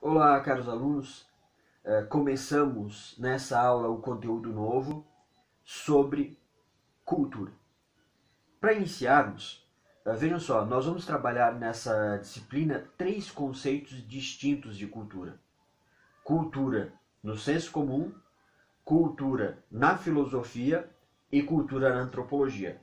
Olá, caros alunos. Começamos nessa aula o conteúdo novo sobre cultura. Para iniciarmos, vejam só, nós vamos trabalhar nessa disciplina três conceitos distintos de cultura. Cultura no senso comum, cultura na filosofia e cultura na antropologia.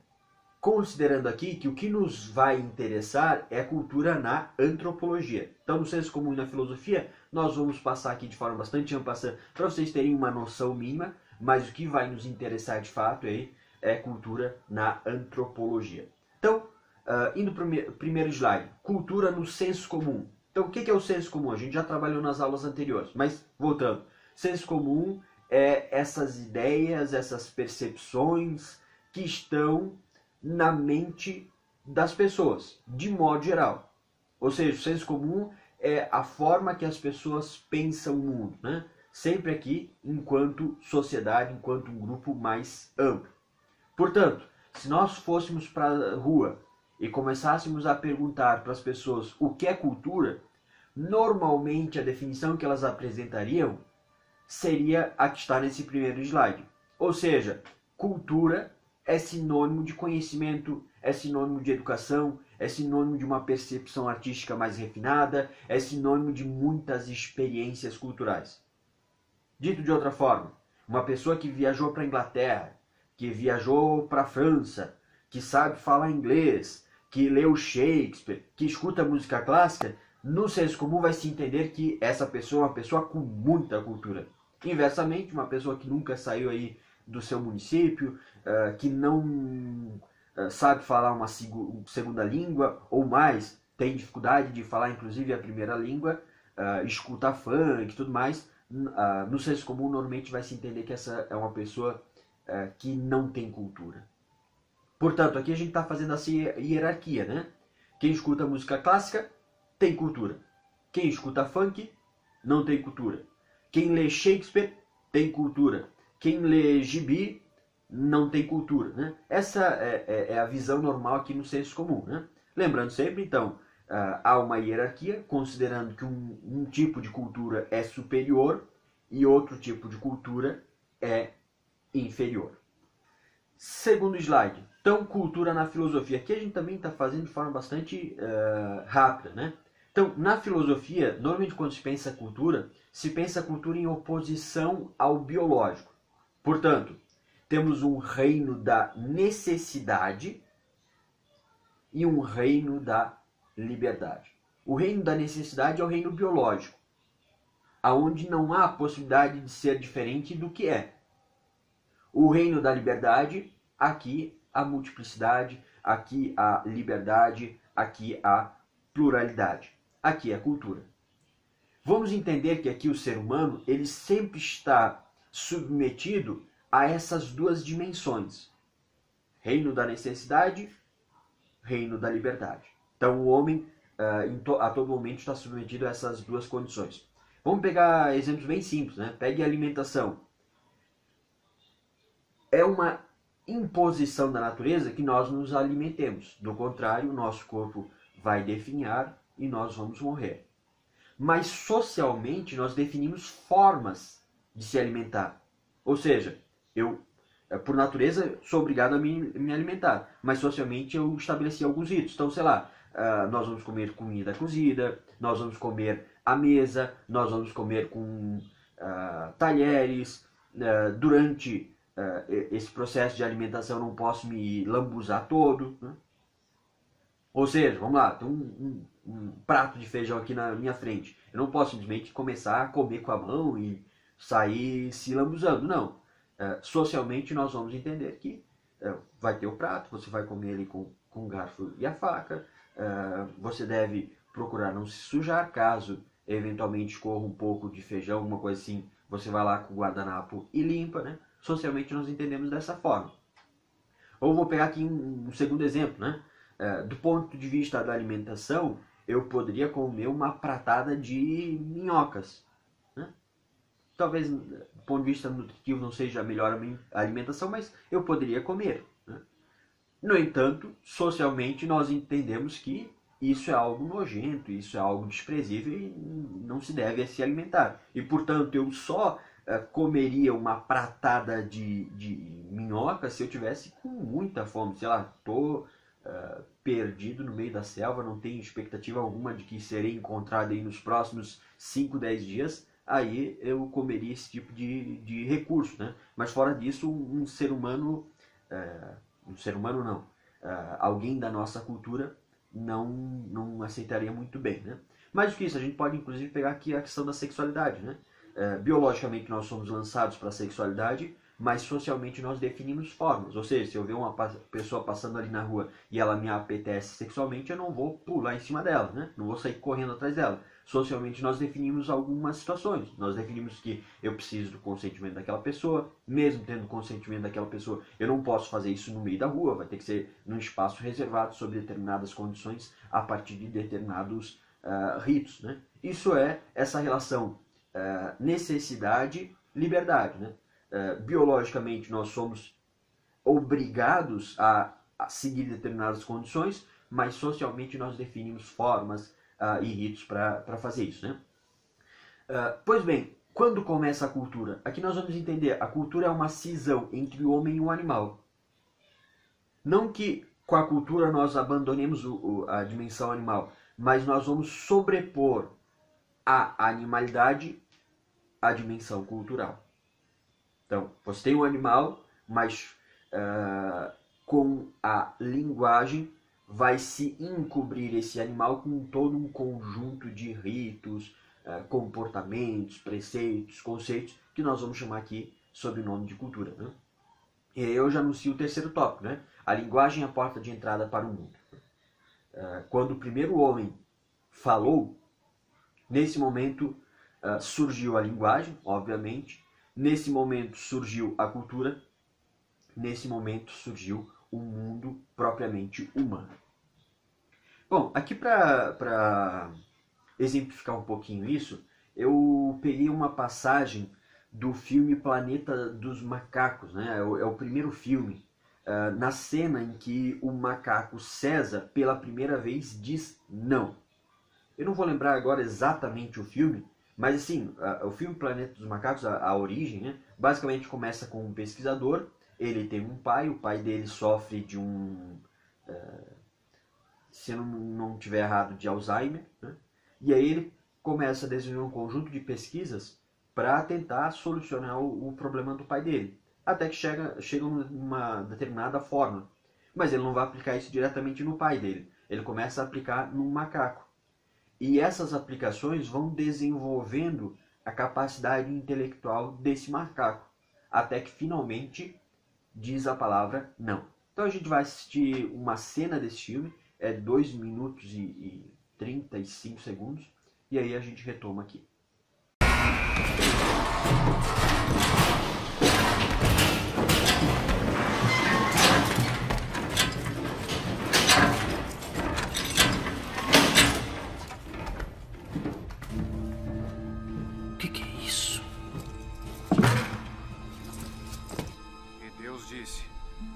Considerando aqui que o que nos vai interessar é cultura na antropologia. Então, no senso comum e na filosofia, nós vamos passar aqui de forma bastante ampla para vocês terem uma noção mínima, mas o que vai nos interessar de fato aí é cultura na antropologia. Então, indo para o primeiro slide, cultura no senso comum. Então, o que é o senso comum? A gente já trabalhou nas aulas anteriores, mas voltando. Senso comum é essas ideias, essas percepções que estão na mente das pessoas, de modo geral. Ou seja, o senso comum é a forma que as pessoas pensam o mundo, né? Sempre aqui enquanto sociedade, enquanto um grupo mais amplo. Portanto, se nós fôssemos para a rua e começássemos a perguntar para as pessoas o que é cultura, normalmente a definição que elas apresentariam seria a que está nesse primeiro slide. Ou seja, cultura é sinônimo de conhecimento, é sinônimo de educação, é sinônimo de uma percepção artística mais refinada, é sinônimo de muitas experiências culturais. Dito de outra forma, uma pessoa que viajou para a Inglaterra, que viajou para a França, que sabe falar inglês, que leu Shakespeare, que escuta música clássica, no senso comum vai se entender que essa pessoa é uma pessoa com muita cultura. Inversamente, uma pessoa que nunca saiu aí do seu município, que não sabe falar uma segunda língua ou mais, tem dificuldade de falar inclusive a primeira língua, escuta funk e tudo mais, no senso comum normalmente vai se entender que essa é uma pessoa que não tem cultura. Portanto, aqui a gente está fazendo essa hierarquia, né? Quem escuta música clássica tem cultura. Quem escuta funk não tem cultura. Quem lê Shakespeare tem cultura. Quem lê gibi não tem cultura, né? Essa é a visão normal aqui no senso comum, né? Lembrando sempre, então, há uma hierarquia, considerando que um tipo de cultura é superior e outro tipo de cultura é inferior. Segundo slide. Então, cultura na filosofia. Aqui a gente também está fazendo de forma bastante rápida, né? Então, na filosofia, normalmente quando se pensa cultura em oposição ao biológico. Portanto, temos um reino da necessidade e um reino da liberdade. O reino da necessidade é o reino biológico, aonde não há possibilidade de ser diferente do que é. O reino da liberdade, aqui a multiplicidade, aqui a liberdade, aqui a pluralidade. Aqui é a cultura. Vamos entender que aqui o ser humano ele sempre está submetido a essas duas dimensões. Reino da necessidade, reino da liberdade. Então o homem a todo momento está submetido a essas duas condições. Vamos pegar exemplos bem simples, né? Pegue a alimentação. É uma imposição da natureza que nós nos alimentemos. Do contrário, o nosso corpo vai definhar e nós vamos morrer. Mas socialmente nós definimos formas de se alimentar. Ou seja, eu, por natureza, sou obrigado a me alimentar. Mas socialmente eu estabeleci alguns ritos. Então, sei lá, nós vamos comer comida cozida, nós vamos comer à mesa, nós vamos comer com talheres. Durante esse processo de alimentação eu não posso me lambuzar todo, né? Ou seja, vamos lá, tem um prato de feijão aqui na minha frente. Eu não posso simplesmente começar a comer com a mão e sair se lambuzando, não. Socialmente nós vamos entender que vai ter o prato, você vai comer ali com o garfo e a faca, você deve procurar não se sujar, caso eventualmente corra um pouco de feijão, alguma coisa assim, você vai lá com o guardanapo e limpa, né? Socialmente nós entendemos dessa forma. Ou vou pegar aqui um segundo exemplo, né? Do ponto de vista da alimentação, eu poderia comer uma pratada de minhocas, né? Talvez do ponto de vista nutritivo não seja a melhor alimentação, mas eu poderia comer, né? No entanto, socialmente nós entendemos que isso é algo nojento, isso é algo desprezível e não se deve se alimentar. E, portanto, eu só comeria uma pratada de minhoca se eu tivesse com muita fome. Sei lá, estou perdido no meio da selva, não tenho expectativa alguma de que serei encontrado aí nos próximos 5, 10 dias, aí eu comeria esse tipo de recurso, né? Mas fora disso, um ser humano não, alguém da nossa cultura não aceitaria muito bem, né? Mais do que isso, a gente pode inclusive pegar aqui a questão da sexualidade, né? Biologicamente nós somos lançados para a sexualidade, mas socialmente nós definimos formas. Ou seja, se eu ver uma pessoa passando ali na rua e ela me apetece sexualmente, eu não vou pular em cima dela, né? Não vou sair correndo atrás dela. Socialmente nós definimos algumas situações. Nós definimos que eu preciso do consentimento daquela pessoa, mesmo tendo o consentimento daquela pessoa, eu não posso fazer isso no meio da rua, vai ter que ser num espaço reservado, sob determinadas condições, a partir de determinados ritos, né? Isso é essa relação necessidade-liberdade, né? Biologicamente nós somos obrigados a seguir determinadas condições, mas socialmente nós definimos formas e ritos para fazer isso, né? Pois bem, quando começa a cultura? Aqui nós vamos entender, a cultura é uma cisão entre o homem e o animal. Não que com a cultura nós abandonemos a dimensão animal, mas nós vamos sobrepor a animalidade à dimensão cultural. Então, você tem um animal, mas com a linguagem vai se encobrir esse animal com todo um conjunto de ritos, comportamentos, preceitos, conceitos, que nós vamos chamar aqui sob o nome de cultura, né? E aí eu já anuncio o terceiro tópico, né? A linguagem é a porta de entrada para o mundo. Quando o primeiro homem falou, nesse momento surgiu a linguagem, obviamente. Nesse momento surgiu a cultura, nesse momento surgiu o mundo propriamente humano. Bom, aqui para exemplificar um pouquinho isso, eu peguei uma passagem do filme Planeta dos Macacos, né? É o primeiro filme, na cena em que o macaco César, pela primeira vez, diz não. Eu não vou lembrar agora exatamente o filme, mas assim, o filme Planeta dos Macacos, a origem, né, basicamente começa com um pesquisador, ele tem um pai, o pai dele sofre de se eu não estiver errado, de Alzheimer, né, e aí ele começa a desenvolver um conjunto de pesquisas para tentar solucionar o problema do pai dele, até que chega numa determinada forma, mas ele não vai aplicar isso diretamente no pai dele, ele começa a aplicar no macaco. E essas aplicações vão desenvolvendo a capacidade intelectual desse macaco, até que finalmente diz a palavra não. Então a gente vai assistir uma cena desse filme, 2 minutos e 35 segundos, e aí a gente retoma aqui.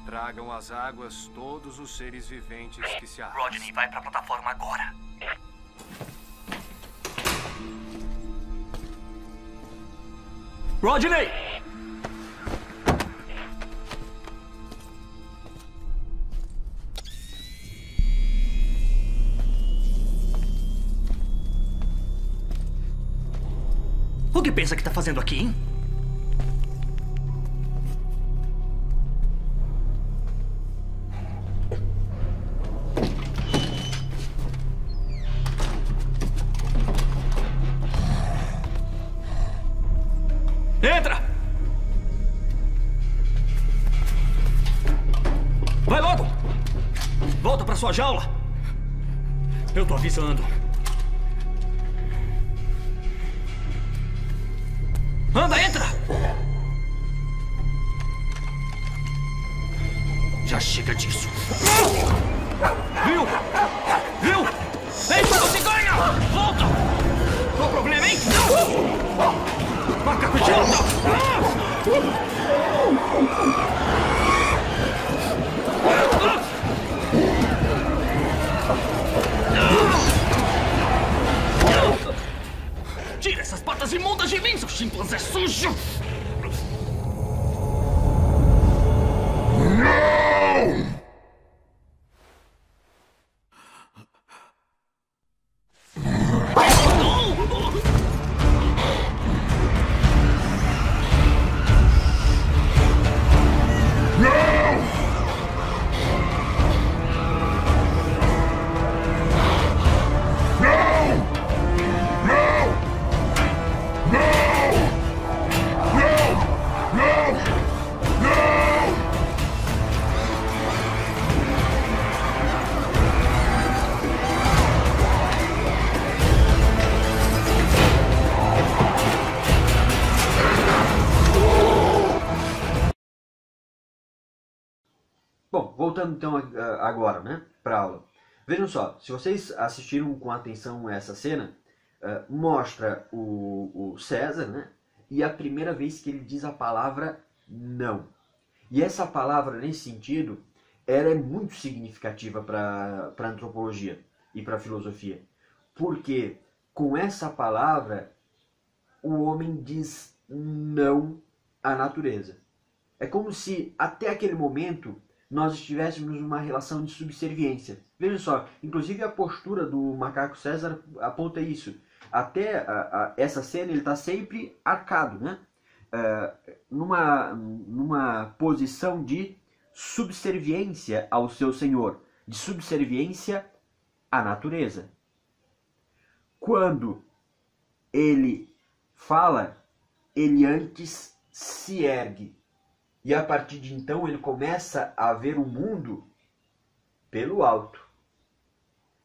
Tragam as águas todos os seres viventes que se arrastam. Rodney, vai pra plataforma agora. Rodney! O que pensa que tá fazendo aqui, hein? Entra! Vai logo! Volta pra sua jaula! Eu tô avisando. Anda, entra! Já chega disso. Viu? Viu? Ei, você ganha! Volta! Qual o problema, hein? Macaco idiota! Tira essas patas imundas de mim, seu chimpanzé sujo! Bom, voltando então agora, né, para a aula. Vejam só, se vocês assistiram com atenção essa cena, mostra o César, né, e a primeira vez que ele diz a palavra não. E essa palavra, nesse sentido, ela é muito significativa para a antropologia e para a filosofia. Porque com essa palavra, o homem diz não à natureza. É como se até aquele momento nós estivéssemos numa relação de subserviência. Veja só, inclusive a postura do macaco César aponta isso. Até essa cena ele está sempre arcado, né? Numa posição de subserviência ao seu senhor, de subserviência à natureza. Quando ele fala, ele antes se ergue. E a partir de então ele começa a ver o mundo pelo alto.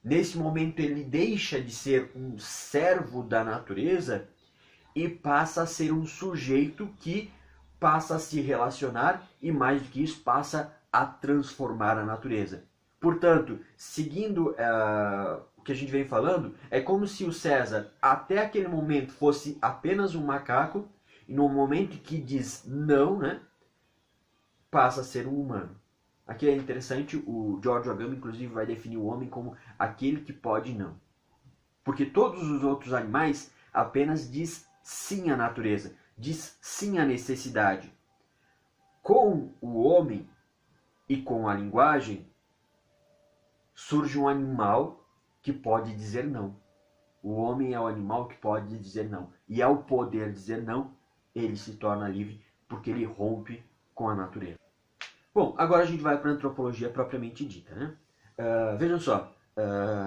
Nesse momento ele deixa de ser um servo da natureza e passa a ser um sujeito que passa a se relacionar e, mais do que isso, passa a transformar a natureza. Portanto, seguindo o que a gente vem falando, é como se o César até aquele momento fosse apenas um macaco e no momento que diz não, né, passa a ser um humano. Aqui é interessante, o George Orwell inclusive vai definir o homem como aquele que pode não. Porque todos os outros animais apenas diz sim à natureza, diz sim à necessidade. Com o homem e com a linguagem, surge um animal que pode dizer não. O homem é o animal que pode dizer não. E ao poder dizer não, ele se torna livre porque ele rompe com a natureza. Bom, agora a gente vai para a antropologia propriamente dita, né? Vejam só,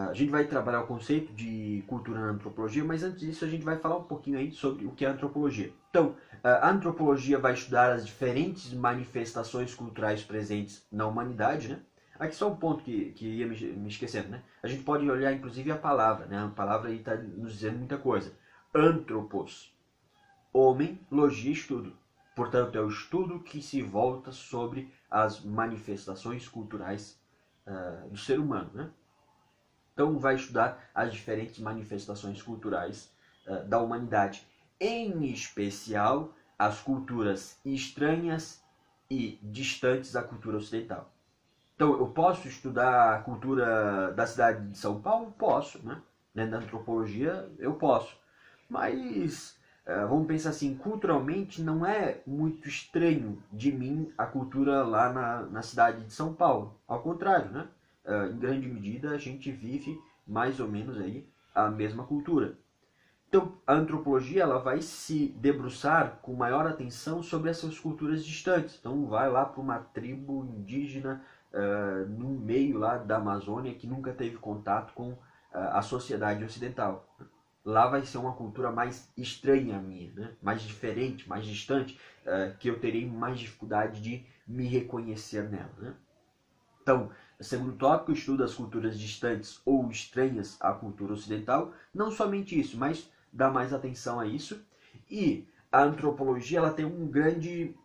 a gente vai trabalhar o conceito de cultura na antropologia, mas antes disso a gente vai falar um pouquinho aí sobre o que é antropologia. Então, a antropologia vai estudar as diferentes manifestações culturais presentes na humanidade, né? Aqui só um ponto que ia me esquecendo, né? A gente pode olhar inclusive a palavra, né? A palavra aí está nos dizendo muita coisa. Anthropos, homem, logia, estudo. Portanto, é o estudo que se volta sobre as manifestações culturais do ser humano, né? Então, vai estudar as diferentes manifestações culturais da humanidade, em especial as culturas estranhas e distantes da cultura ocidental. Então, eu posso estudar a cultura da cidade de São Paulo? Posso, né? Dentro da antropologia, eu posso. Mas vamos pensar assim, culturalmente não é muito estranho de mim a cultura lá na cidade de São Paulo. Ao contrário, né? Em grande medida a gente vive mais ou menos aí a mesma cultura. Então a antropologia ela vai se debruçar com maior atenção sobre essas culturas distantes. Então vai lá para uma tribo indígena no meio lá da Amazônia que nunca teve contato com a sociedade ocidental. Lá vai ser uma cultura mais estranha a minha, né? Mais diferente, mais distante, que eu terei mais dificuldade de me reconhecer nela, né? Então, segundo tópico, estuda as culturas distantes ou estranhas à cultura ocidental. Não somente isso, mas dá mais atenção a isso. E a antropologia ela tem uma grande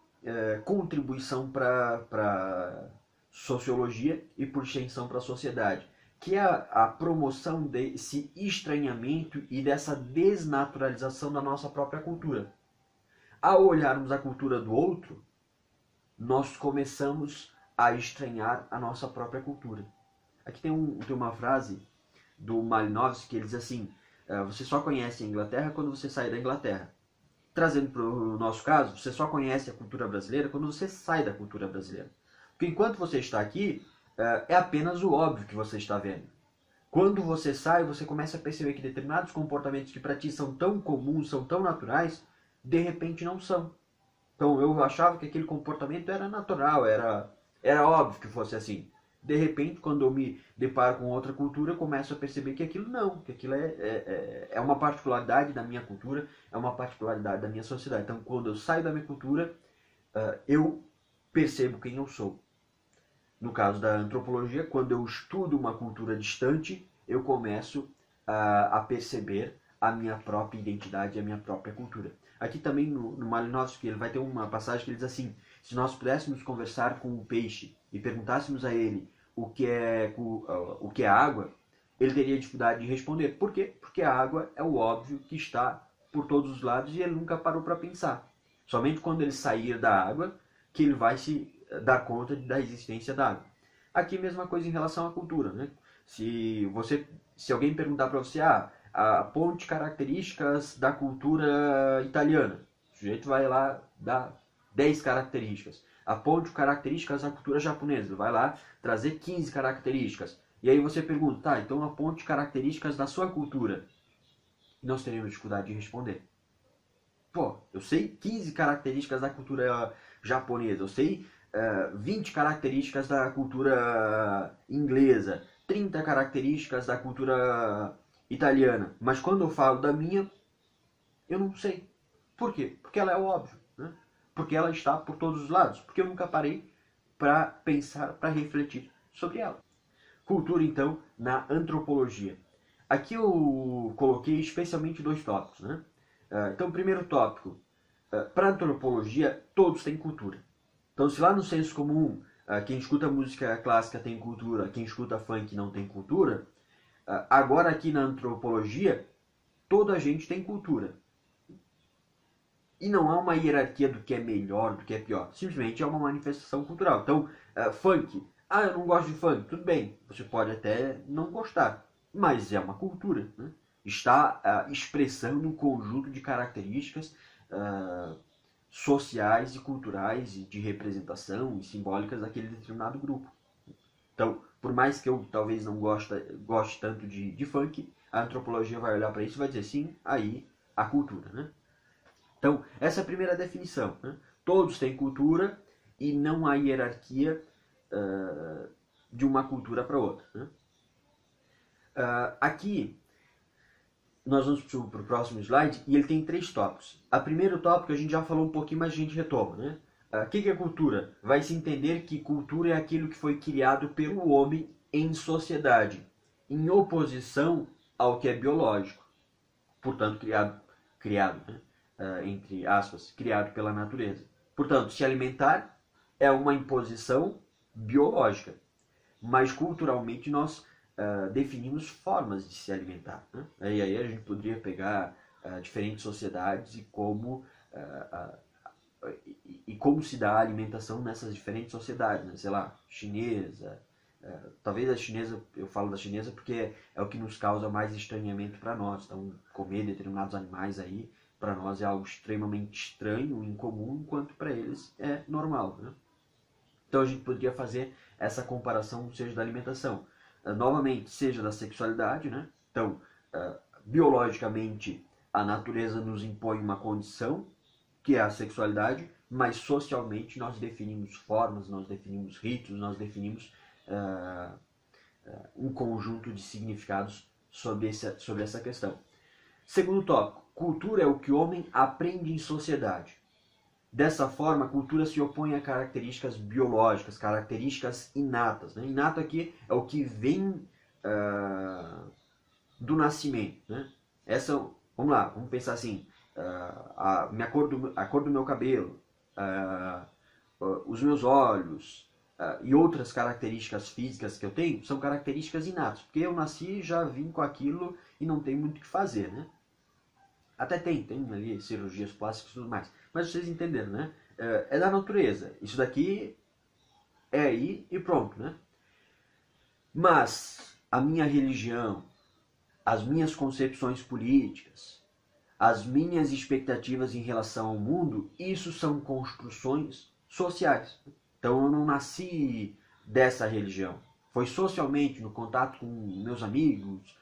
contribuição para sociologia e, por extensão, para a sociedade, que é a promoção desse estranhamento e dessa desnaturalização da nossa própria cultura. Ao olharmos a cultura do outro, nós começamos a estranhar a nossa própria cultura. Aqui tem uma frase do Malinowski que ele diz assim: Você só conhece a Inglaterra quando você sai da Inglaterra. Trazendo para o nosso caso, você só conhece a cultura brasileira quando você sai da cultura brasileira. Porque enquanto você está aqui, é apenas o óbvio que você está vendo. Quando você sai, você começa a perceber que determinados comportamentos que para ti são tão comuns, são tão naturais, de repente não são. Então eu achava que aquele comportamento era natural, era óbvio que fosse assim. De repente, quando eu me deparo com outra cultura, eu começo a perceber que aquilo não, que aquilo é uma particularidade da minha cultura, é uma particularidade da minha sociedade. Então, quando eu saio da minha cultura, eu percebo quem eu sou. No caso da antropologia, quando eu estudo uma cultura distante, eu começo a perceber a minha própria identidade e a minha própria cultura. Aqui também no Malinowski, ele vai ter uma passagem que ele diz assim: se nós pudéssemos conversar com um peixe e perguntássemos a ele o que é água, ele teria dificuldade de responder. Por quê? Porque a água é o óbvio que está por todos os lados e ele nunca parou para pensar. Somente quando ele sair da água que ele vai se dar conta da existência da água. Aqui mesma coisa em relação à cultura, né? Se alguém perguntar para você, aponte características da cultura italiana, o sujeito vai lá dar 10 características. Aponte características da cultura japonesa, ele vai lá trazer 15 características. E aí você pergunta, então aponte características da sua cultura. E nós teremos dificuldade de responder. Pô, eu sei 15 características da cultura japonesa, eu sei 20 características da cultura inglesa, 30 características da cultura italiana. Mas quando eu falo da minha, eu não sei. Por quê? Porque ela é óbvio, né? Porque ela está por todos os lados. Porque eu nunca parei para pensar, para refletir sobre ela. Cultura, então, na antropologia. Aqui eu coloquei especialmente 2 tópicos, né? Então, o primeiro tópico, para antropologia, todos têm cultura. Então, se lá no senso comum, quem escuta música clássica tem cultura, quem escuta funk não tem cultura, agora aqui na antropologia, toda a gente tem cultura. E não há uma hierarquia do que é melhor, do que é pior. Simplesmente é uma manifestação cultural. Então, funk. Eu não gosto de funk. Tudo bem, você pode até não gostar. Mas é uma cultura, né? Está expressando um conjunto de características sociais e culturais e de representação e simbólicas daquele determinado grupo. Então, por mais que eu talvez não goste tanto de funk, a antropologia vai olhar para isso e vai dizer sim, aí a cultura, né? Então, essa é a primeira definição, né? Todos têm cultura e não há hierarquia de uma cultura para outra, né? Aqui, nós vamos para o próximo slide e ele tem 3 tópicos. O primeiro tópico a gente já falou um pouquinho, mas a gente retoma, né? O que é cultura? Vai se entender que cultura é aquilo que foi criado pelo homem em sociedade, em oposição ao que é biológico. Portanto, criado, né? Entre aspas, criado pela natureza. Portanto, se alimentar é uma imposição biológica, mas culturalmente nós definimos formas de se alimentar, né? E aí a gente poderia pegar diferentes sociedades e como se dá a alimentação nessas diferentes sociedades, né? Sei lá, chinesa, talvez a chinesa, eu falo da chinesa porque é o que nos causa mais estranhamento para nós. Então, comer determinados animais aí, para nós é algo extremamente estranho, incomum, enquanto para eles é normal, né? Então a gente poderia fazer essa comparação, seja da alimentação, novamente, seja da sexualidade, né? Então, biologicamente, a natureza nos impõe uma condição, que é a sexualidade, mas socialmente nós definimos formas, nós definimos ritos, nós definimos um conjunto de significados sobre essa questão. Segundo tópico, cultura é o que o homem aprende em sociedade. Dessa forma, a cultura se opõe a características biológicas, características inatas, né? Inato aqui é o que vem do nascimento, né? Vamos lá, vamos pensar assim, a cor do meu cabelo, os meus olhos e outras características físicas que eu tenho são características inatas, porque eu nasci e já vim com aquilo e não tem muito o que fazer, né? Até tem ali cirurgias plásticas e tudo mais, mas vocês entenderam, né? É da natureza, isso daqui é aí e pronto, né? Mas a minha religião, as minhas concepções políticas, as minhas expectativas em relação ao mundo, isso são construções sociais. Então eu não nasci dessa religião. Foi socialmente, no contato com meus amigos,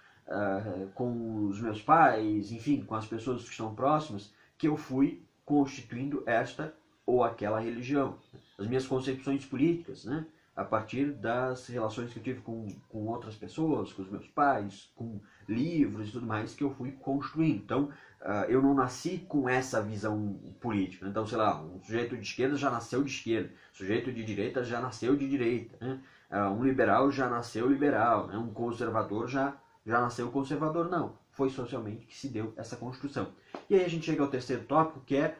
com os meus pais, enfim, com as pessoas que estão próximas, que eu fui constituindo esta ou aquela religião. As minhas concepções políticas, né? A partir das relações que eu tive com outras pessoas, com os meus pais, com livros e tudo mais, que eu fui construindo. Então, eu não nasci com essa visão política. Então, sei lá, um sujeito de esquerda já nasceu de esquerda, um sujeito de direita já nasceu de direita, né? Um liberal já nasceu liberal, né? Um conservador já nasceu conservador. Não, foi socialmente que se deu essa construção. E aí a gente chega ao terceiro tópico, que é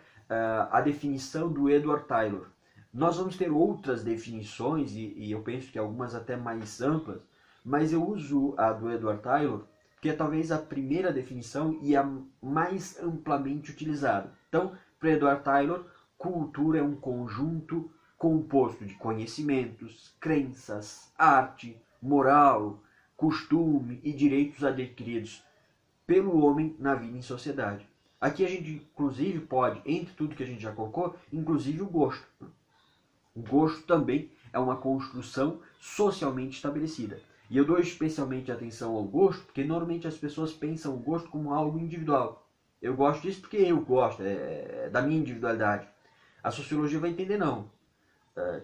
a definição do Edward Tylor. Nós vamos ter outras definições, e eu penso que algumas até mais amplas, mas eu uso a do Edward Tylor, que é talvez a primeira definição e a mais amplamente utilizada. Então, para Edward Tylor, cultura é um conjunto composto de conhecimentos, crenças, arte, moral, costume e direitos adquiridos pelo homem na vida em sociedade. Aqui a gente, inclusive, pode, entre tudo que a gente já colocou, inclusive o gosto. O gosto também é uma construção socialmente estabelecida. E eu dou especialmente atenção ao gosto, porque normalmente as pessoas pensam o gosto como algo individual. Eu gosto disso porque eu gosto, é da minha individualidade. A sociologia vai entender não.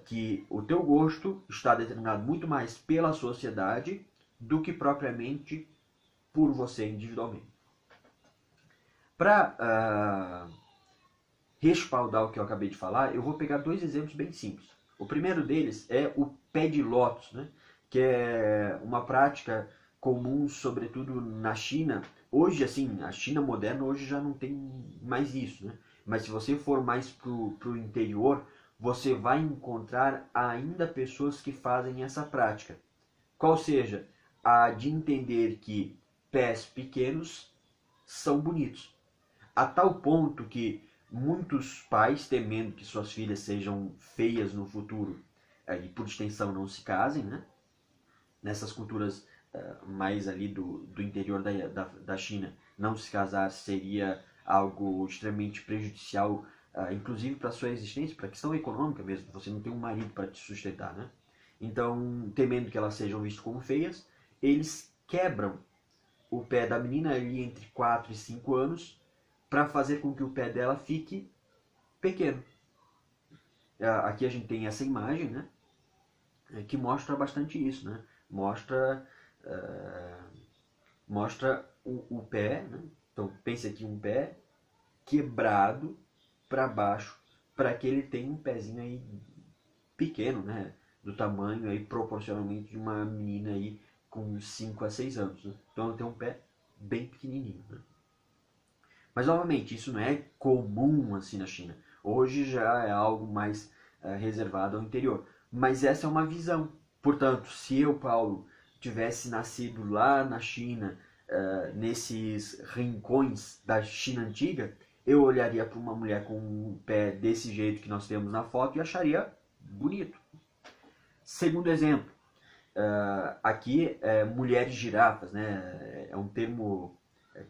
Que o teu gosto está determinado muito mais pela sociedade do que propriamente por você individualmente. Para respaldar o que eu acabei de falar, eu vou pegar dois exemplos bem simples. O primeiro deles é o pé de lótus, né? Que é uma prática comum, sobretudo na China. Hoje, assim, a China moderna hoje já não tem mais isso, né? Mas se você for mais pro interior, você vai encontrar ainda pessoas que fazem essa prática. Qual seja, a de entender que pés pequenos são bonitos. A tal ponto que muitos pais, temendo que suas filhas sejam feias no futuro, e por extensão não se casem, né? Nessas culturas mais ali do interior da China, não se casar seria algo extremamente prejudicial, inclusive para a sua existência, para a questão econômica mesmo, você não tem um marido para te sustentar, né? Então, temendo que elas sejam vistas como feias, eles quebram o pé da menina ali entre 4 e 5 anos, para fazer com que o pé dela fique pequeno. Aqui a gente tem essa imagem, né, que mostra bastante isso, né? Mostra o pé, né? Então pense aqui um pé quebrado para baixo, para que ele tenha um pezinho aí pequeno, né? Do tamanho aí proporcionalmente de uma menina aí com 5 a 6 anos, né? Então ela tem um pé bem pequenininho, né? Mas, novamente, isso não é comum assim na China. Hoje já é algo mais reservado ao interior. Mas essa é uma visão. Portanto, se eu, Paulo, tivesse nascido lá na China, nesses rincões da China antiga, eu olharia para uma mulher com um pé desse jeito que nós temos na foto e acharia bonito. Segundo exemplo, aqui é mulheres girafas, né? É um termo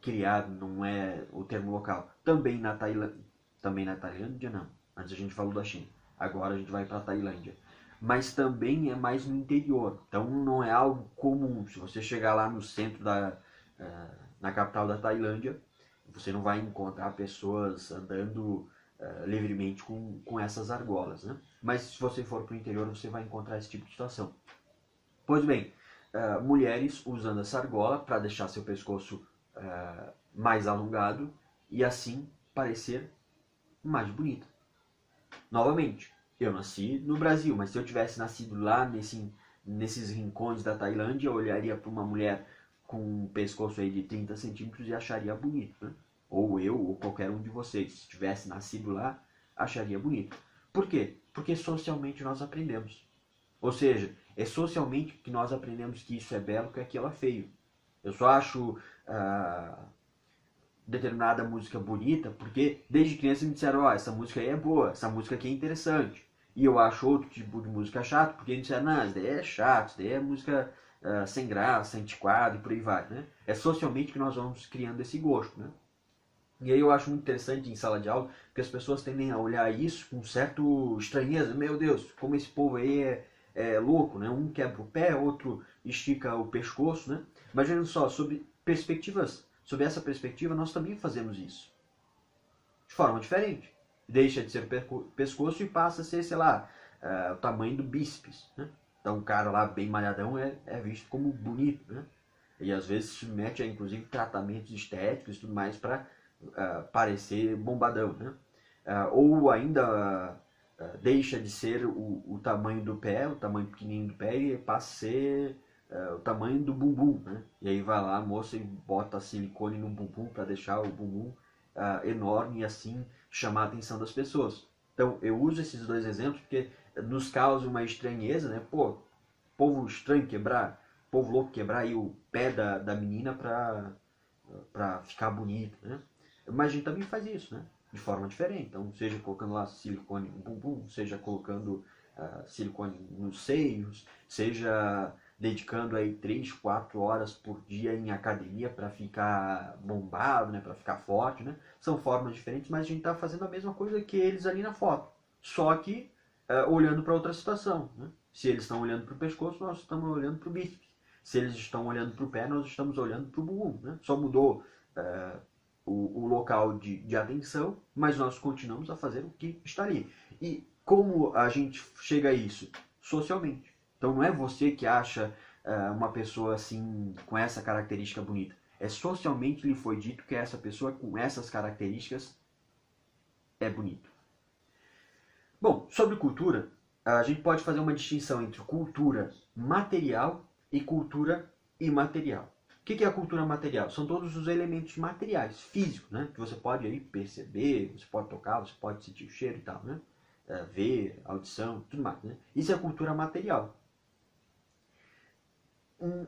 criado, não é o termo local. Também na Tailândia não. Antes a gente falou da China. Agora a gente vai para a Tailândia. Mas também é mais no interior. Então não é algo comum. Se você chegar lá no centro na capital da Tailândia, você não vai encontrar pessoas andando livremente com essas argolas, né? Mas se você for para o interior, você vai encontrar esse tipo de situação. Pois bem, mulheres usando essa argola para deixar seu pescoço mais alongado e assim parecer mais bonita. Novamente, eu nasci no Brasil, mas se eu tivesse nascido lá nesses rincões da Tailândia, eu olharia para uma mulher com um pescoço aí de 30 centímetros e acharia bonito, né? Ou eu, ou qualquer um de vocês, se tivesse nascido lá, acharia bonito. Por quê? Porque socialmente nós aprendemos. Ou seja, é socialmente que nós aprendemos que isso é belo, que aquilo é feio. Eu só acho determinada música bonita porque desde criança me disseram, essa música aí é boa, essa música aqui é interessante. E eu acho outro tipo de música chato porque me disseram, não, isso daí é chato, isso daí é música sem graça, antiquado e por aí vai, né? É socialmente que nós vamos criando esse gosto, né? E aí eu acho muito interessante em sala de aula, porque as pessoas tendem a olhar isso com certo estranheza. Meu Deus, como esse povo aí é louco, né? Um quebra o pé, outro estica o pescoço, né? Mas olha só, sobre essa perspectiva, nós também fazemos isso. De forma diferente. Deixa de ser o pescoço e passa a ser, sei lá, o tamanho do bíceps, né? Então um cara lá bem malhadão é visto como bonito, né? E às vezes se mete a, inclusive, tratamentos estéticos e tudo mais para parecer bombadão, né? Ou ainda deixa de ser o tamanho do pé, o tamanho pequenininho do pé, e passa a ser o tamanho do bumbum, né? E aí vai lá a moça e bota silicone no bumbum para deixar o bumbum enorme e assim chamar a atenção das pessoas. Então eu uso esses dois exemplos porque nos causa uma estranheza, né? Pô, povo estranho povo louco quebrar aí o pé da menina pra ficar bonito, né? Mas a gente também faz isso, né? De forma diferente. Então, seja colocando lá silicone no bumbum, seja colocando silicone nos seios, seja dedicando aí 3, 4 horas por dia em academia para ficar bombado, né? Para ficar forte, né? São formas diferentes, mas a gente está fazendo a mesma coisa que eles ali na foto. Só que olhando para outra situação, né? Se eles estão olhando para o pescoço, nós estamos olhando para o bíceps. Se eles estão olhando para o pé, nós estamos olhando para o bumbum, né? Só mudou o local de atenção, mas nós continuamos a fazer o que está ali. E como a gente chega a isso? Socialmente. Então não é você que acha uma pessoa assim com essa característica bonita. É socialmente lhe foi dito que essa pessoa com essas características é bonita. Bom, sobre cultura, a gente pode fazer uma distinção entre cultura material e cultura imaterial. O que é a cultura material? São todos os elementos materiais, físicos, né? Que você pode aí perceber, você pode tocar, você pode sentir o cheiro e tal, né? Ver, audição, tudo mais, né? Isso é a cultura material.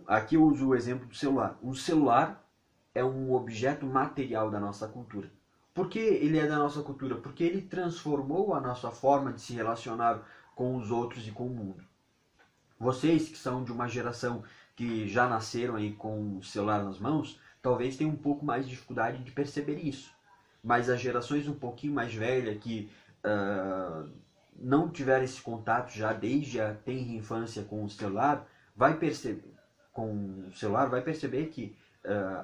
Aqui eu uso o exemplo do celular. Um celular é um objeto material da nossa cultura. Por que ele é da nossa cultura? Porque ele transformou a nossa forma de se relacionar com os outros e com o mundo. Vocês que são de uma geração que já nasceram aí com o celular nas mãos, talvez tenham um pouco mais de dificuldade de perceber isso. Mas as gerações um pouquinho mais velhas que não tiveram esse contato já desde a tenra infância com o celular, vai perceber que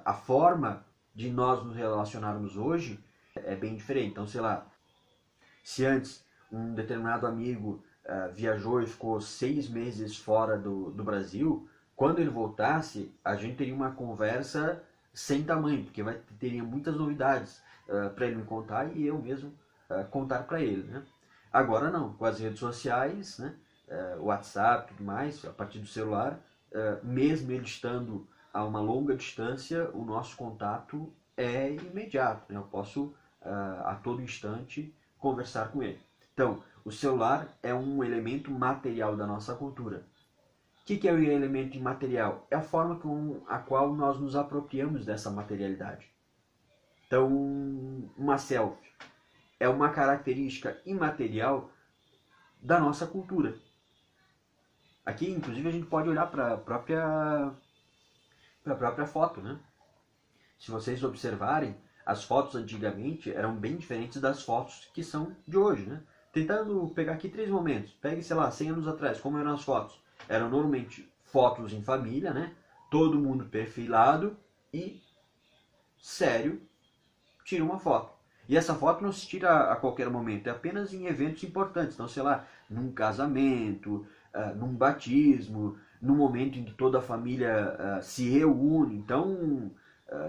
a forma de nós nos relacionarmos hoje é bem diferente. Então, sei lá, se antes um determinado amigo viajou e ficou 6 meses fora do Brasil, quando ele voltasse, a gente teria uma conversa sem tamanho, porque teria muitas novidades para ele me contar e eu mesmo contar para ele, né? Agora não, com as redes sociais, né? WhatsApp e tudo mais, a partir do celular, mesmo ele estando a uma longa distância, o nosso contato é imediato, né? Eu posso a todo instante conversar com ele. Então, o celular é um elemento material da nossa cultura. O que é o elemento imaterial? É a forma com a qual nós nos apropriamos dessa materialidade. Então, uma selfie é uma característica imaterial da nossa cultura. Aqui, inclusive, a gente pode olhar para a própria foto, né? Se vocês observarem, as fotos antigamente eram bem diferentes das fotos que são de hoje, né? Tentando pegar aqui 3 momentos. Pegue, sei lá, 100 anos atrás, como eram as fotos? Eram normalmente fotos em família, né? Todo mundo perfilado e sério, tira uma foto. E essa foto não se tira a qualquer momento, é apenas em eventos importantes. Então, sei lá, num casamento, num batismo, num momento em que toda a família se reúne. Então,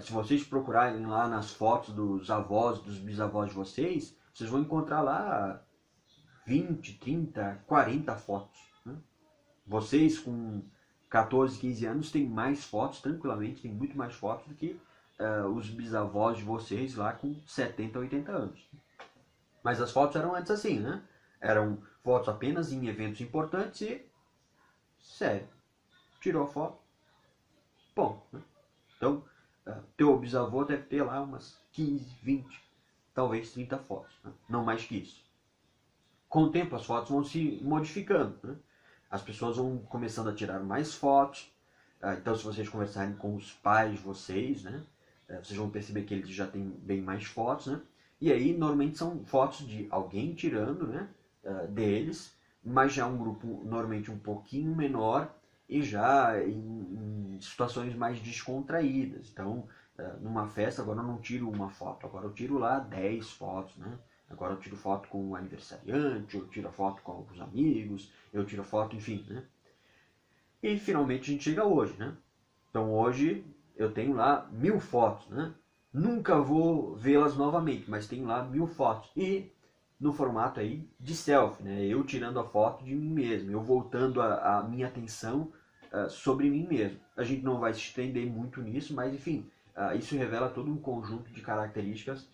se vocês procurarem lá nas fotos dos avós, dos bisavós de vocês, vocês vão encontrar lá 20, 30, 40 fotos. Né? Vocês com 14, 15 anos têm mais fotos, tranquilamente, tem muito mais fotos do que os bisavós de vocês lá com 70, 80 anos. Mas as fotos eram antes assim, né? Eram fotos apenas em eventos importantes e sério. Tirou a foto, bom, né? Então, teu bisavô deve ter lá umas 15, 20, talvez 30 fotos, né? Não mais que isso. Com o tempo as fotos vão se modificando, né? As pessoas vão começando a tirar mais fotos, Então, se vocês conversarem com os pais de vocês, né, vocês vão perceber que eles já têm bem mais fotos, né? E aí, normalmente, são fotos de alguém tirando, né, deles, mas já um grupo normalmente um pouquinho menor e já em situações mais descontraídas. Então, numa festa, agora eu não tiro uma foto, agora eu tiro lá 10 fotos, né? Agora eu tiro foto com o aniversariante, eu tiro a foto com os amigos, eu tiro foto, enfim, né? E finalmente a gente chega hoje, né? Então hoje eu tenho lá 1000 fotos, né? Nunca vou vê-las novamente, mas tenho lá 1000 fotos. E no formato aí de selfie, né? Eu tirando a foto de mim mesmo, eu voltando a minha atenção sobre mim mesmo. A gente não vai se estender muito nisso, mas enfim, isso revela todo um conjunto de características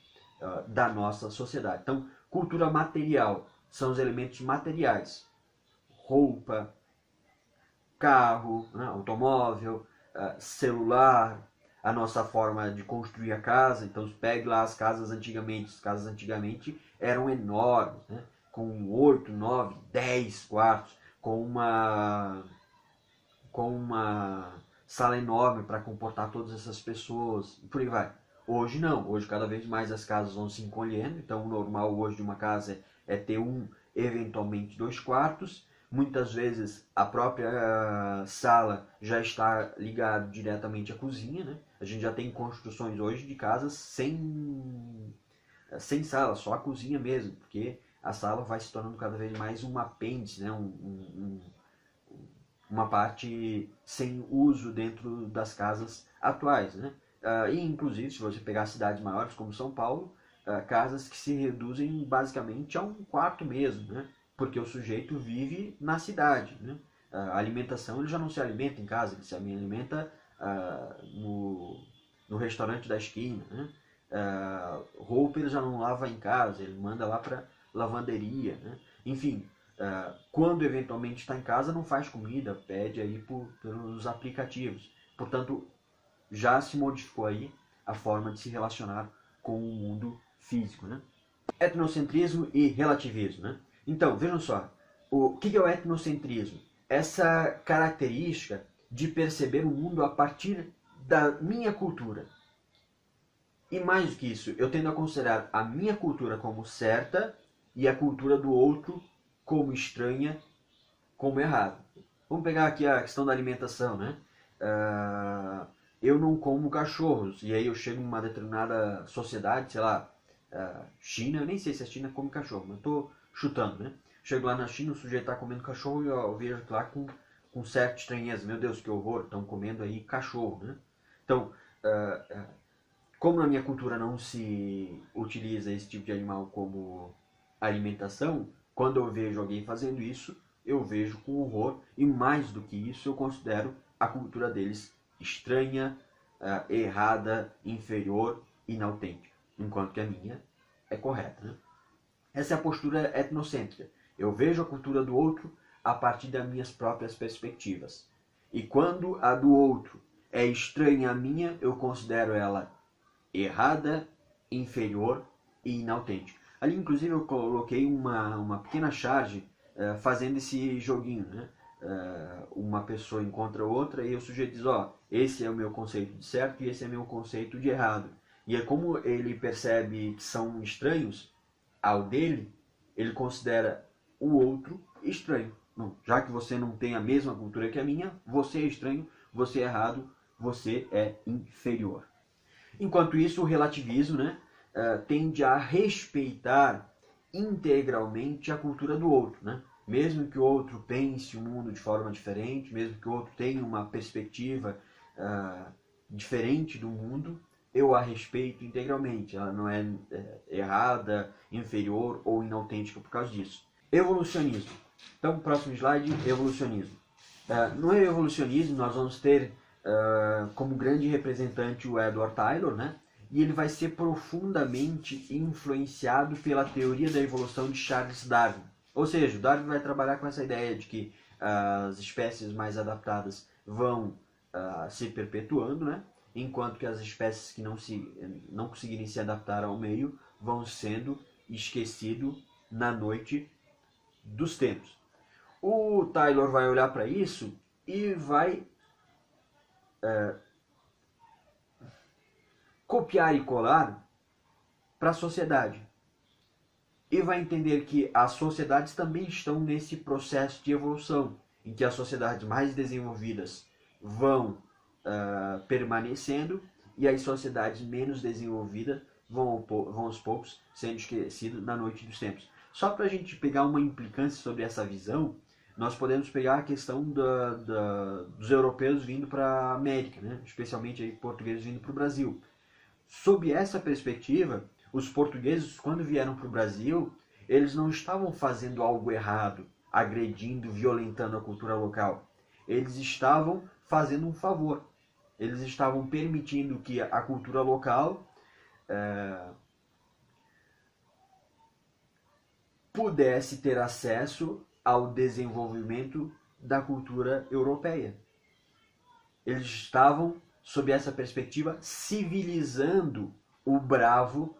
da nossa sociedade. Então, cultura material são os elementos materiais. Roupa, carro, né, automóvel, celular, a nossa forma de construir a casa. Então, pegue lá as casas antigamente. As casas antigamente eram enormes, né, com 8, 9, 10 quartos, com uma sala enorme para comportar todas essas pessoas, e por aí vai. Hoje não, hoje cada vez mais as casas vão se encolhendo, então o normal hoje de uma casa é ter eventualmente 2 quartos. Muitas vezes a própria sala já está ligada diretamente à cozinha, né? A gente já tem construções hoje de casas sem sala, só a cozinha mesmo, porque a sala vai se tornando cada vez mais um apêndice, né? Uma parte sem uso dentro das casas atuais, né? E inclusive, se você pegar cidades maiores como São Paulo, casas que se reduzem basicamente a um quarto mesmo, né? Porque o sujeito vive na cidade, né? A alimentação, ele já não se alimenta em casa, ele se alimenta no restaurante da esquina, né? Roupa ele já não lava em casa, ele manda lá para lavanderia, né? Enfim, quando eventualmente está em casa, não faz comida, pede aí pelos aplicativos. Portanto, já se modificou aí a forma de se relacionar com o mundo físico, né? Etnocentrismo e relativismo, né? Então, vejam só, o que é o etnocentrismo? Essa característica de perceber o mundo a partir da minha cultura. E mais do que isso, eu tendo a considerar a minha cultura como certa e a cultura do outro como estranha, como errada. Vamos pegar aqui a questão da alimentação, né? Eu não como cachorros, e aí eu chego em uma determinada sociedade, sei lá, China, eu nem sei se a China come cachorro, mas estou chutando, né? Chego lá na China, o sujeito está comendo cachorro e eu vejo lá com certa estranheza. Meu Deus, que horror, estão comendo aí cachorro, né? Então, como na minha cultura não se utiliza esse tipo de animal como alimentação, quando eu vejo alguém fazendo isso, eu vejo com horror, e mais do que isso, eu considero a cultura deles estranha, errada, inferior, inautêntica, enquanto que a minha é correta, né? Essa é a postura etnocêntrica. Eu vejo a cultura do outro a partir das minhas próprias perspectivas. E quando a do outro é estranha à minha, eu considero ela errada, inferior e inautêntica. Ali, inclusive, eu coloquei uma pequena charge fazendo esse joguinho, né? Uma pessoa encontra outra e o sujeito diz, esse é o meu conceito de certo e esse é o meu conceito de errado. E é como ele percebe que são estranhos ao dele, ele considera o outro estranho. Não, já que você não tem a mesma cultura que a minha, você é estranho, você é errado, você é inferior. Enquanto isso, o relativismo, né, tende a respeitar integralmente a cultura do outro, né? Mesmo que o outro pense o mundo de forma diferente, mesmo que o outro tenha uma perspectiva diferente do mundo, eu a respeito integralmente. Ela não é errada, inferior ou inautêntica por causa disso. Evolucionismo. Então, próximo slide, evolucionismo. No evolucionismo, nós vamos ter como grande representante o Edward Taylor, né? E ele vai ser profundamente influenciado pela teoria da evolução de Charles Darwin. Ou seja, Darwin vai trabalhar com essa ideia de que as espécies mais adaptadas vão se perpetuando, né? Enquanto que as espécies que não conseguirem se adaptar ao meio vão sendo esquecidas na noite dos tempos. O Taylor vai olhar para isso e vai copiar e colar para a sociedade. E vai entender que as sociedades também estão nesse processo de evolução, em que as sociedades mais desenvolvidas vão permanecendo e as sociedades menos desenvolvidas vão aos poucos sendo esquecidas na noite dos tempos. Só para a gente pegar uma implicância sobre essa visão, nós podemos pegar a questão dos europeus vindo para a América, né? Especialmente aí, portugueses vindo para o Brasil. Sob essa perspectiva, os portugueses, quando vieram para o Brasil, eles não estavam fazendo algo errado, agredindo, violentando a cultura local. Eles estavam fazendo um favor. Eles estavam permitindo que a cultura local pudesse ter acesso ao desenvolvimento da cultura europeia. Eles estavam, sob essa perspectiva, civilizando o bravo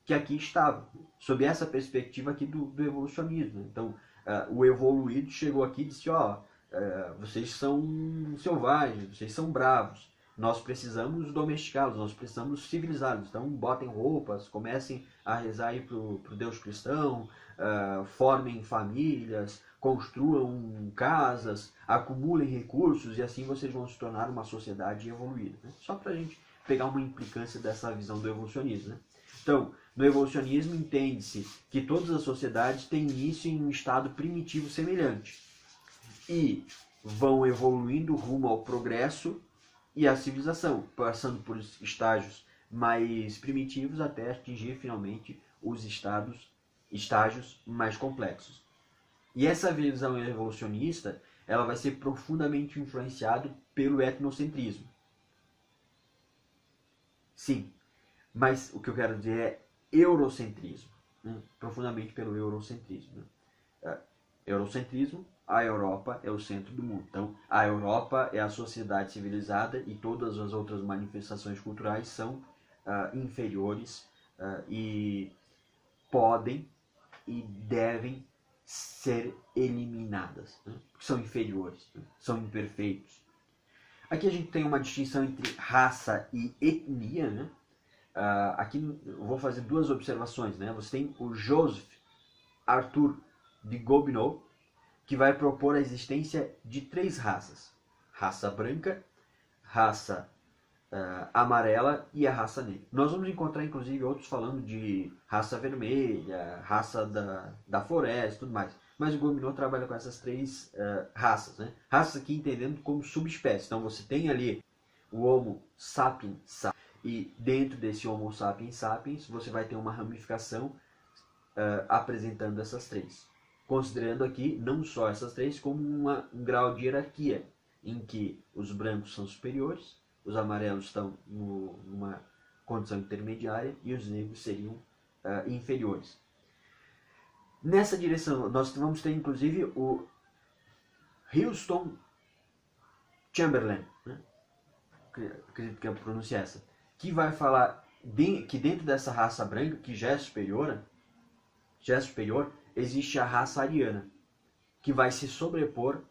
que aqui estava, sob essa perspectiva aqui do evolucionismo. Então, o evoluído chegou aqui e disse, vocês são selvagens, vocês são bravos, nós precisamos domesticá-los, nós precisamos civilizá-los. Então, botem roupas, comecem a rezar aí para o Deus cristão, formem famílias, construam casas, acumulem recursos e assim vocês vão se tornar uma sociedade evoluída. Né? Só para a gente pegar uma implicância dessa visão do evolucionismo. Né? Então, no evolucionismo entende-se que todas as sociedades têm início em um estado primitivo semelhante e vão evoluindo rumo ao progresso e à civilização, passando por estágios mais primitivos até atingir finalmente os estágios mais complexos. E essa visão evolucionista, ela vai ser profundamente influenciada pelo etnocentrismo. Sim, mas o que eu quero dizer é eurocentrismo, né? Profundamente pelo eurocentrismo. Né? Eurocentrismo, a Europa é o centro do mundo. Então, a Europa é a sociedade civilizada e todas as outras manifestações culturais são inferiores e podem e devem ser eliminadas, né? Porque são inferiores, né? São imperfeitos. Aqui a gente tem uma distinção entre raça e etnia, né? Aqui eu vou fazer duas observações, né? Você tem o Joseph Arthur de Gobineau, que vai propor a existência de três raças: raça branca, raça amarela e a raça negra. Nós vamos encontrar inclusive outros falando de raça vermelha, raça da floresta e tudo mais. Mas o Gobineau trabalha com essas três raças, né? Raças aqui entendendo como subespécies. Então você tem ali o Homo sapiens sapiens, e dentro desse Homo sapiens sapiens você vai ter uma ramificação apresentando essas três. Considerando aqui não só essas três, como um grau de hierarquia, em que os brancos são superiores, os amarelos estão numa condição intermediária e os negros seriam inferiores. Nessa direção, nós vamos ter inclusive o Houston Chamberlain, né? Acredito que a pronúncia é essa, que vai falar que dentro dessa raça branca, que já é superior, existe a raça ariana, que vai se sobrepor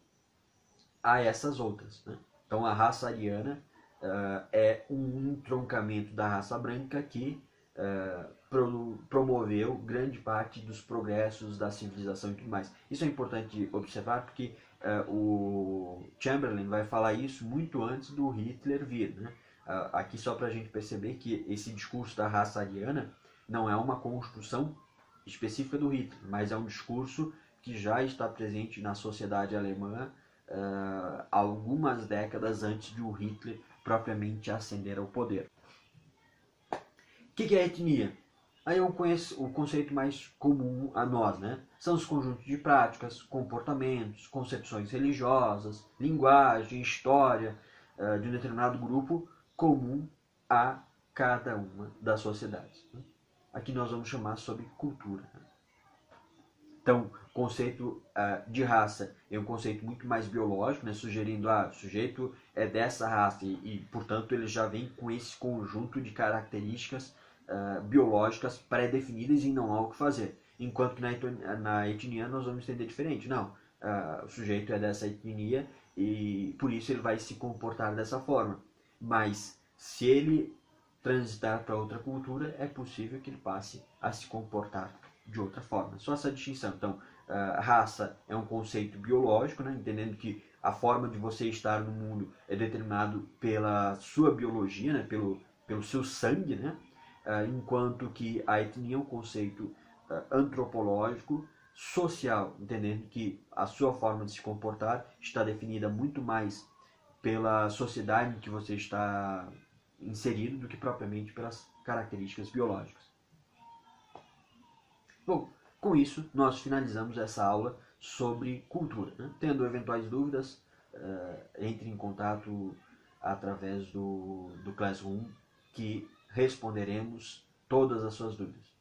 a essas outras. Né? Então a raça ariana é um entroncamento da raça branca que promoveu grande parte dos progressos da civilização e tudo mais. Isso é importante observar porque o Chamberlain vai falar isso muito antes do Hitler vir. Né? Aqui só para a gente perceber que esse discurso da raça ariana não é uma construção específica do Hitler, mas é um discurso que já está presente na sociedade alemã algumas décadas antes de o Hitler propriamente ascender ao poder. O que é etnia? Aí eu conheço o conceito mais comum a nós, né? São os conjuntos de práticas, comportamentos, concepções religiosas, linguagem, história de um determinado grupo comum a cada uma das sociedades. Aqui nós vamos chamar sobre cultura. Então, o conceito de raça é um conceito muito mais biológico, né? Sugerindo o sujeito é dessa raça e, portanto, ele já vem com esse conjunto de características biológicas pré-definidas e não há o que fazer. Enquanto que na etnia nós vamos entender diferente. Não, o sujeito é dessa etnia e por isso ele vai se comportar dessa forma. Mas se ele transitar para outra cultura, é possível que ele passe a se comportar de outra forma. Só essa distinção. Então, raça é um conceito biológico, né? Entendendo que a forma de você estar no mundo é determinado pela sua biologia, né? pelo seu sangue, né? Enquanto que a etnia é um conceito antropológico, social, entendendo que a sua forma de se comportar está definida muito mais pela sociedade em que você está inserido do que propriamente pelas características biológicas. Bom, com isso nós finalizamos essa aula sobre cultura, né? Tendo eventuais dúvidas, entre em contato através do Classroom, que responderemos todas as suas dúvidas.